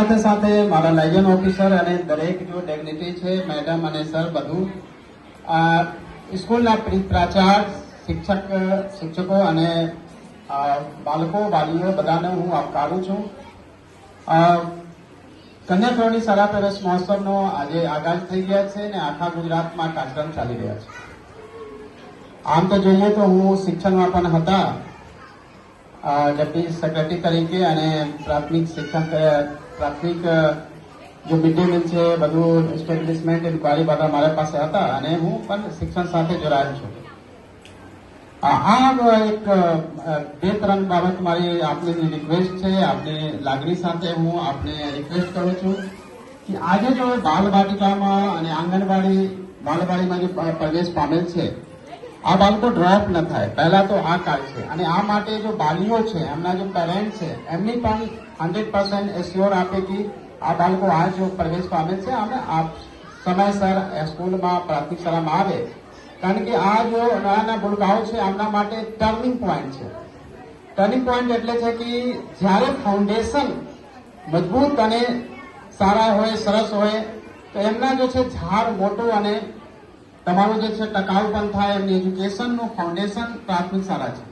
સાથે સાથે મારા લાયન ઓફિસર અને દરેક જો ડિગ્નિટી છે મેડમ અને સર બધું સ્કૂલના પ્રાચાર્ય શિક્ષકો અને બાળકો વાલીઓ બધાને હું આવકારું છું. કન્યા કેળવણી શાળા પ્રવેશ મહોત્સવનો આજે આગાજ થઈ ગયા છે અને આખા ગુજરાતમાં કાર્યક્રમ ચાલી રહ્યા છે. આમ તો જોઈએ તો હું શિક્ષણમાં પણ હતા ડેપ્યુટી સેક્રેટરી તરીકે અને પ્રાથમિક જો મિડ ડે મીલ છે બધું એસ્ટેબ્લિશમેન્ટ ઇન્કવાયરી બધા મારા પાસે હતા અને હું પણ શિક્ષણ સાથે જોડાયેલ છું. આ એક બે ત્રણ બાબત મારી આપની રિક્વેસ્ટ છે, આપની લાગણી સાથે હું આપને રિક્વેસ્ટ કરું છું કે આજે જો બાલવાટિકામાં અને બાલવાડીમાં જે પ્રવેશ પામેલ છે આ બાળકો ડ્રોપ ન થાય પહેલા તો આ કાર્ય છે. અને આ માટે જો વાલીઓ છે એમના જો પેરેન્ટ છે એમની પણ 100% એશ્યોર આપે કે આ બાળકો આ જો પ્રવેશ પામે છે અમે સમયસર સ્કૂલમાં પ્રાથમિક શાળામાં આવે, કારણ કે આ જો નાના ભૂલકાઓ છે એમના માટે ટર્નિંગ પોઈન્ટ છે. ટર્નિંગ પોઈન્ટ એટલે છે કે જ્યારે ફાઉન્ડેશન મજબૂત અને સારા હોય, સરસ હોય તો એમના જો છે ઝાડ મોટું અને તમારું જે છે ટકાઉ પણ થાય. એમની એજ્યુકેશનનું ફાઉન્ડેશન પ્રાથમિક શાળા છે.